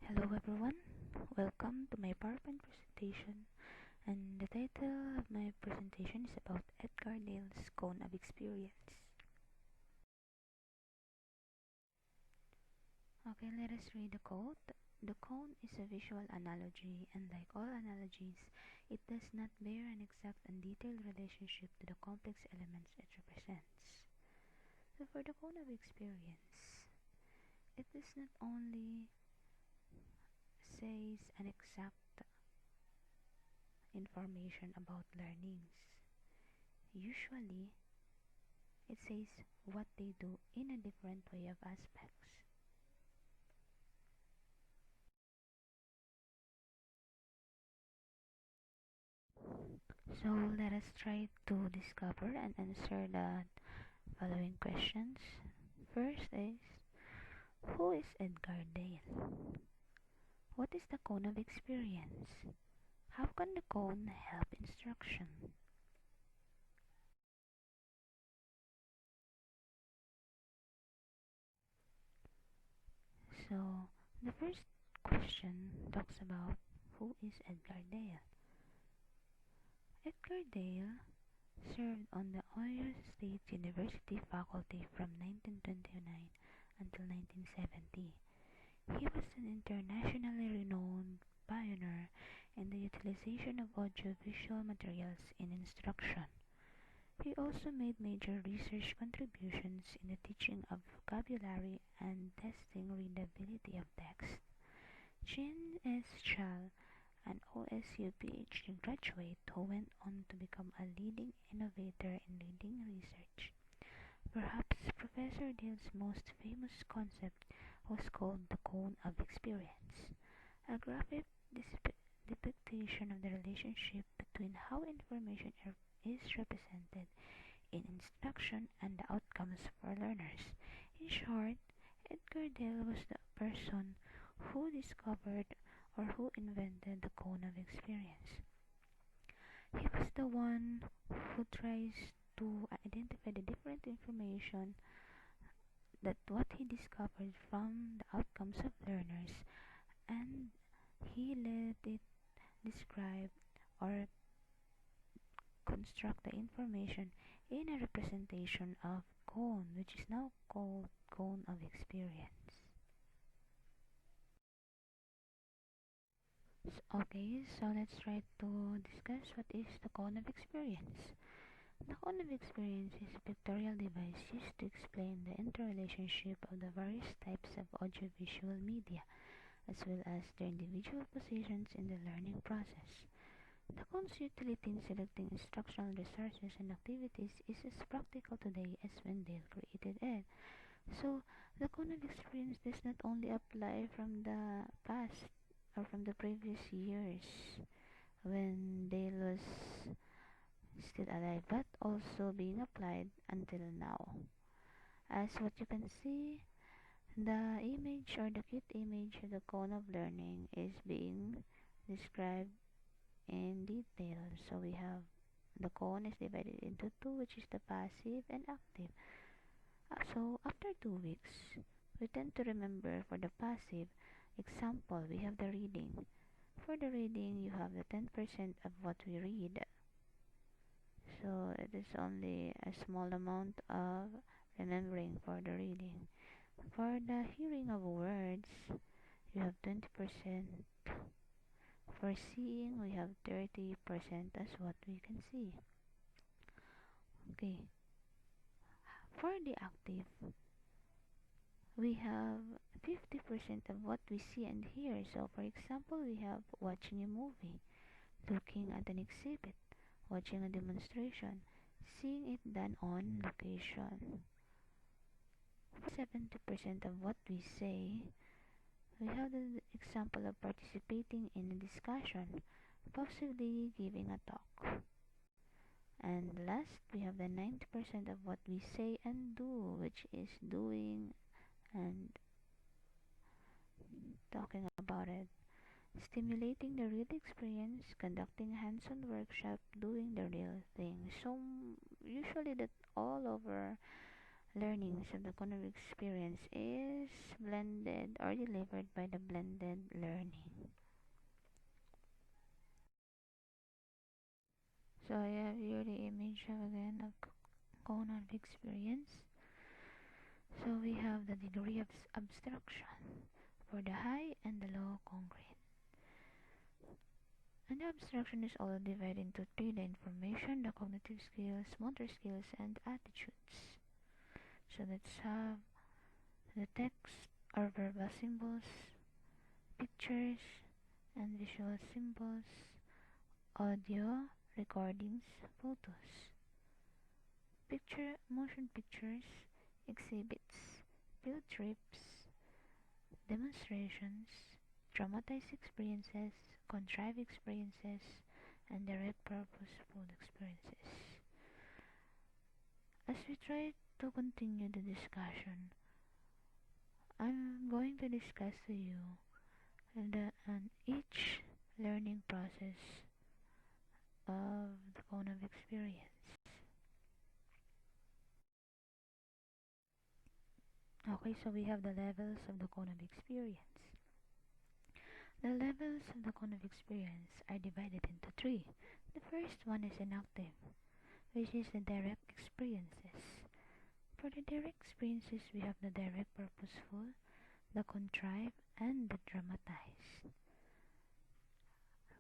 Hello everyone, welcome to my PowerPoint presentation, and the title of my presentation is about Edgar Dale's Cone of Experience. Okay, let us read the quote. The cone is a visual analogy, and like all analogies, it does not bear an exact and detailed relationship to the complex elements it represents. So for the cone of experience, it does not only says an exact information about learnings. Usually, it says what they do in a different way of aspects. So let us try to discover and answer the following questions. First is, who is Edgar Dale? What is the cone of experience? How can the cone help instruction? So the first question talks about who is Edgar Dale. Edgar Dale served on the Ohio State University faculty from 1929 until 1970. He was an internationally renowned pioneer in the utilization of audiovisual materials in instruction. He also made major research contributions in the teaching of vocabulary and testing readability of text. Jean S. Chal, an OSU PhD graduate who went on to become a leading innovator in reading research. Perhaps Professor Dale's most famous concept was called the cone of experience, a graphic depiction of the relationship between how information is represented in instruction and the outcomes for learners. In short, Edgar Dale was the person who discovered or who invented the cone of experience. He was the one who tries to identify the different information that what he discovered from the outcomes of learners, and he let it describe or construct the information in a representation of cone, which is now called cone of experience. Okay, so let's try to discuss what is the cone of experience. The cone of experience is a pictorial device used to explain the interrelationship of the various types of audiovisual media, as well as their individual positions in the learning process. The cone's utility in selecting instructional resources and activities is as practical today as when Dale created it. So, the cone of experience does not only apply from the past or from the previous years when Dale was still alive, but also being applied until now. As what you can see, the image or the cute image of the cone of learning is being described in detail. So we have the cone is divided into two, which is the passive and active. So after 2 weeks, we tend to remember for the passive. Example, we have the reading. For the reading, you have the 10% of what we read. So it is only a small amount of remembering for the reading. For the hearing of words, you have 20%. For seeing, we have 30% as what we can see. Okay. For the active, we have 50% of what we see and hear. So for example, we have watching a movie, looking at an exhibit, watching a demonstration, seeing it done on location. For 70% of what we say, we have the example of participating in a discussion, possibly giving a talk. And last, we have the 90% of what we say and do, which is doing and talking about it. Stimulating the real experience, conducting hands-on workshop, doing the real thing. So usually that all over learnings of the cognitive experience is blended or delivered by the blended learning. So I have here the image again of cognitive experience. So we have the degree of abstraction for the high and the low concrete. And the abstraction is all divided into three: the information, the cognitive skills, motor skills, and attitudes. So let's have the text or verbal symbols, pictures and visual symbols, audio, recordings, photos, motion pictures, exhibits, field trips, demonstrations, dramatized experiences, contrived experiences, and direct purposeful experiences. As we try to continue the discussion, I'm going to discuss to you each learning process of the cognitive experience. Okay, so we have the levels of the cognitive experience. The levels of the cognitive experience are divided into three. The first one is inactive, which is the direct experiences. For the direct experiences, we have the direct purposeful, the contrived, and the dramatized.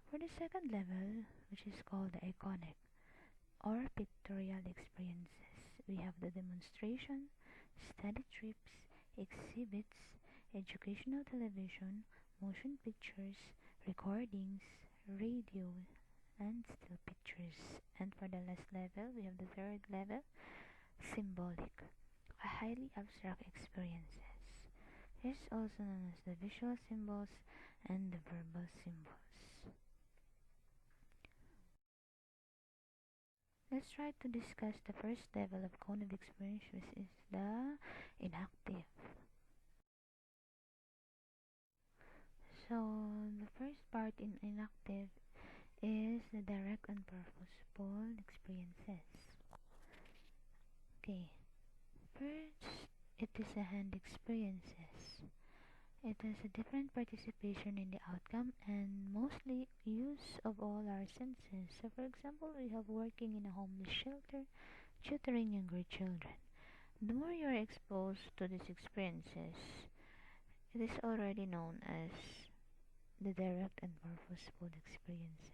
For the second level, which is called the iconic or pictorial experiences, we have the demonstration, study trips, exhibits, educational television, motion pictures, recordings, radio, and still pictures. And for the last level, we have the third level, symbolic, a highly abstract experiences. It is also known as the visual symbols and the verbal symbols. Let's try to discuss the first level of cognitive experience, which is the inactive. So the first part in inactive is the direct and purposeful experiences. Okay, first it is a hand experiences. It has a different participation in the outcome and mostly use of all our senses. So for example, we have working in a homeless shelter, tutoring younger children. The more you are exposed to these experiences, it is already known as the direct and purposeful experiences.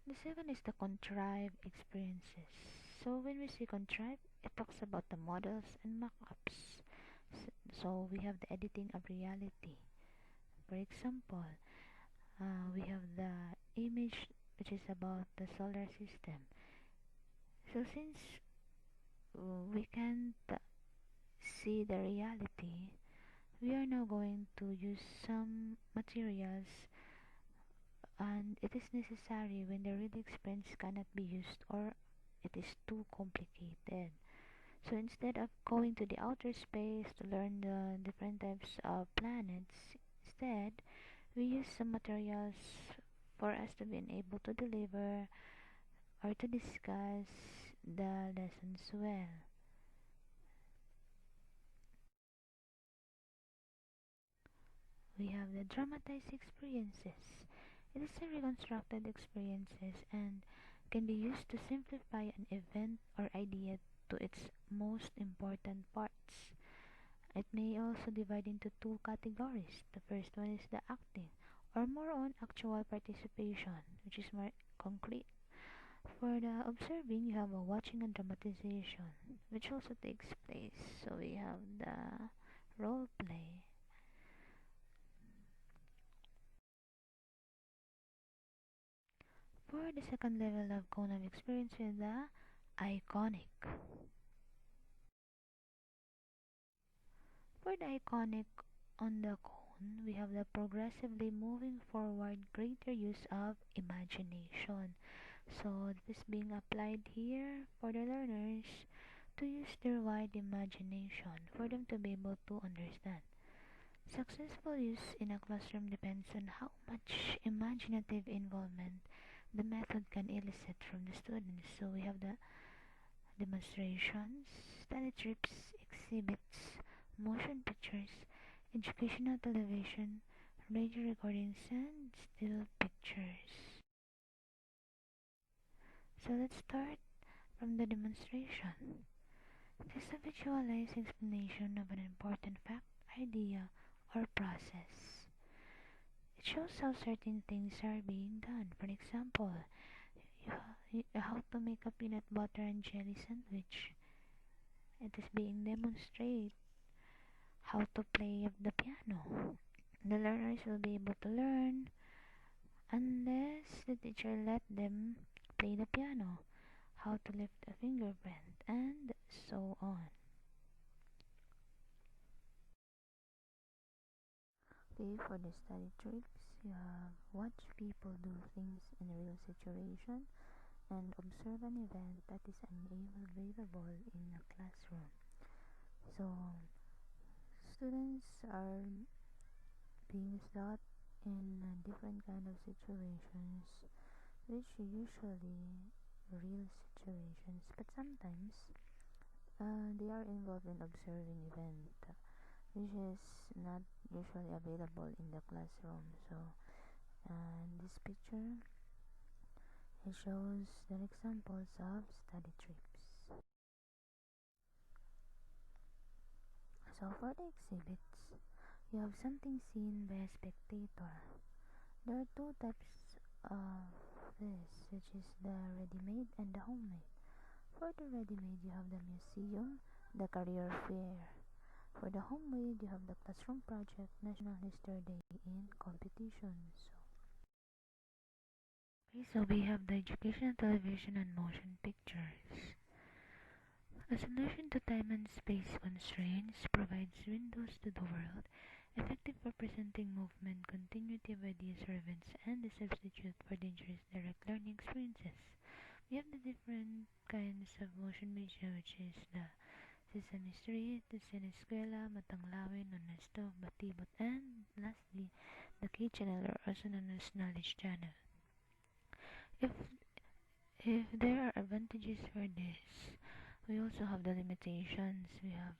The second is the contrived experiences. So when we say contrived, it talks about the models and mock-ups. So we have the editing of reality. For example, we have the image which is about the solar system. So since we can't see the reality, we are now going to use some materials, and it is necessary when the real experience cannot be used or it is too complicated. So instead of going to the outer space to learn the different types of planets, instead we use some materials for us to be able to deliver or to discuss the lessons well. We have the dramatized experiences. It is a reconstructed experiences and can be used to simplify an event or idea to its most important parts. It may also divide into two categories. The first one is the acting, or more on actual participation, which is more concrete. For the observing, you have a watching and dramatization, which also takes place. So we have the role play. For the second level of cognitive experience is the iconic. For the iconic on the cone, we have the progressively moving forward greater use of imagination. So this is being applied here for the learners to use their wide imagination for them to be able to understand. Successful use in a classroom depends on how much imaginative involvement the method can elicit from the students. So we have the demonstrations, study trips, exhibits, motion pictures, educational television, radio recordings, and still pictures. So let's start from the demonstration. It is a visualized explanation of an important fact, idea, or process. It shows how certain things are being done. For example, how to make a peanut butter and jelly sandwich. It is being demonstrated how to play the piano. The learners will be able to learn unless the teacher let them play the piano, how to lift a fingerprint, and so on. Okay, for the study trips, you have watch people do things in a real situation and observe an event that is unavailable in a classroom. So, students are being taught in different kind of situations, which usually real situations, but sometimes they are involved in observing event, which is not usually available in the classroom. So, in this picture, it shows the examples of study trips. So for the exhibits, you have something seen by a spectator. There are two types of this, which is the ready-made and the homemade. For the ready-made, you have the museum, the career fair. For the homemade, you have the classroom project, National History Day, and competitions. Okay, so we have the educational television and motion pictures. A solution to time and space constraints provides windows to the world, effective for presenting movement, continuity of ideas or events, and a substitute for dangerous direct learning experiences. We have the different kinds of motion media, which is the Sesame Street, the Sinescuela, Matanglawin, Honesto, Batibot, and lastly, the K channel, or also known as Knowledge Channel. If if there are advantages for this, we also have the limitations. We have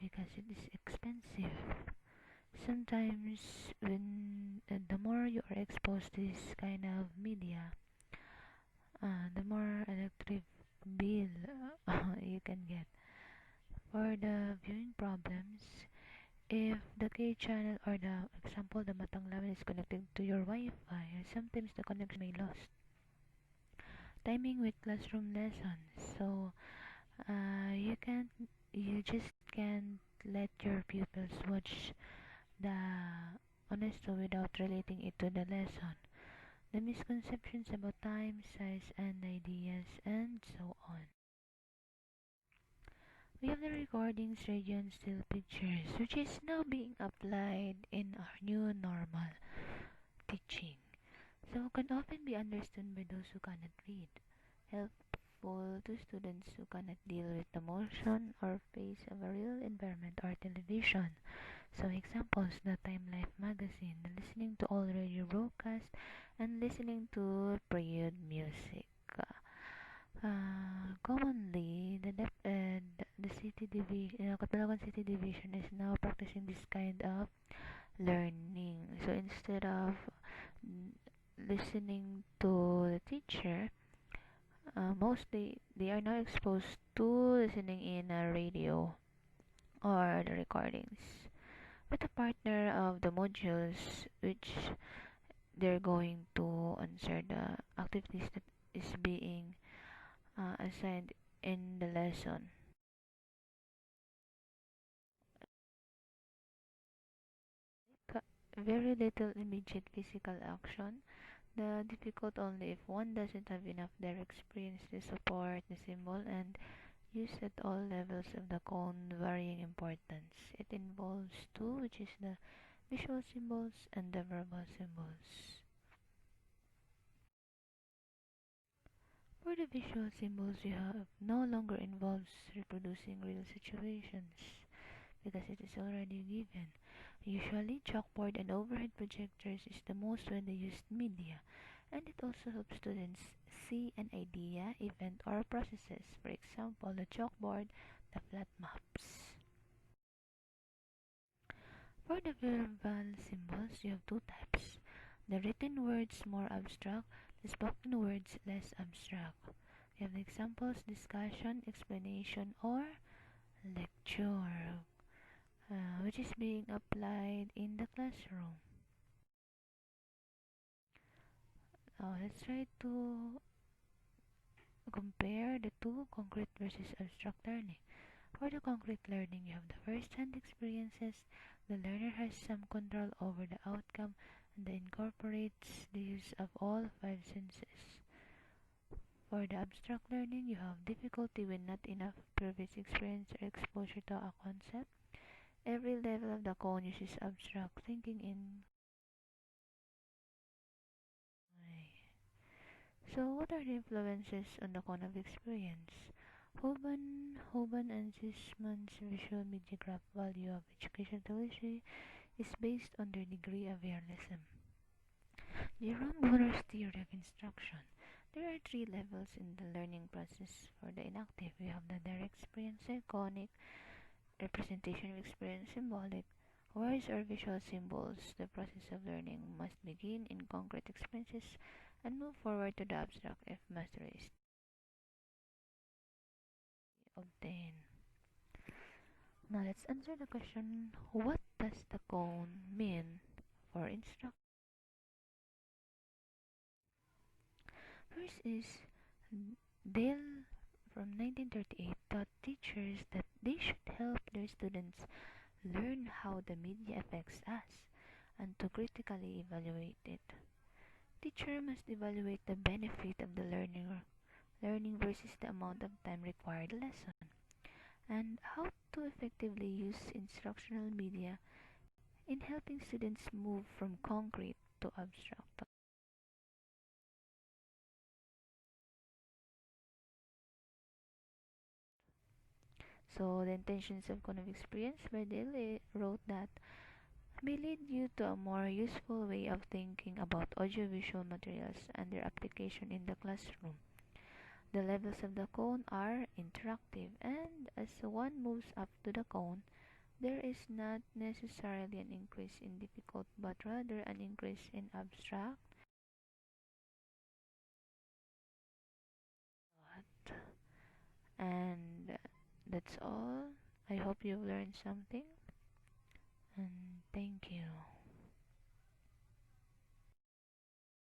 because it is expensive. Sometimes when the more you are exposed to this kind of media, the more electric bill you can get. For the viewing problems, if the K channel or the example the Matanglawan is connected to your Wi-Fi, sometimes the connection may lost. Timing with classroom lessons, so you just can't let your pupils watch the honesto without relating it to the lesson. The misconceptions about time, size, and ideas, and so on. We have the recordings, radio, and still pictures, which is now being applied in our new normal teaching. So can often be understood by those who cannot read, helpful to students who cannot deal with the motion or face of a real environment or television. So examples, the Time Life magazine, the listening to all radio broadcasts, and listening to period music. Commonly, the city division, Catalogan City Division is now practicing this kind of learning. So instead of listening to the teacher, mostly they are now exposed to listening in a radio or the recordings with a partner of the modules which they're going to answer the activities that is being assigned in the lesson. Very little immediate physical action. The difficult only if one doesn't have enough direct experience to support the symbol and use at all levels of the cone varying importance. It involves two, which is the visual symbols and the verbal symbols. For the visual symbols you have no longer involves reproducing real situations because it is already given. Usually chalkboard and overhead projectors is the most widely used media. And it also helps students see an idea, event, or processes. For example, the chalkboard, the flat maps. For the verbal symbols, you have two types. The written words more abstract, the spoken words less abstract. You have the examples, discussion, explanation, or lecture, which is being applied in the classroom. Now let's try to compare the two, concrete versus abstract learning. For the concrete learning, you have the first-hand experiences. The learner has some control over the outcome and incorporates the use of all five senses. For the abstract learning, you have difficulty when not enough previous experience or exposure to a concept. Every level of the cone uses abstract thinking in. So, what are the influences on the cone of experience? Hoban and Zisman's visual media graph value of education technology is based on their degree of realism. Jerome Bonner's theory of instruction. There are three levels in the learning process. For the inactive, we have the direct experience, iconic, representation of experience, symbolic. Words or visual symbols. The process of learning must begin in concrete experiences and move forward to the abstract if mastery is obtained. Now let's answer the question, what does the cone mean for instruction? First is Dale from 1938 taught teachers that they should help their students learn how the media affects us and to critically evaluate it. Teacher must evaluate the benefit of the learning versus the amount of time required lesson, and how to effectively use instructional media in helping students move from concrete to abstract. So the intentions of cognitive experience by Dale wrote that may lead you to a more useful way of thinking about audiovisual materials and their application in the classroom. The levels of the cone are interactive, and as one moves up to the cone, there is not necessarily an increase in difficult but rather an increase in abstract. And that's all. I hope you've learned something, and thank you.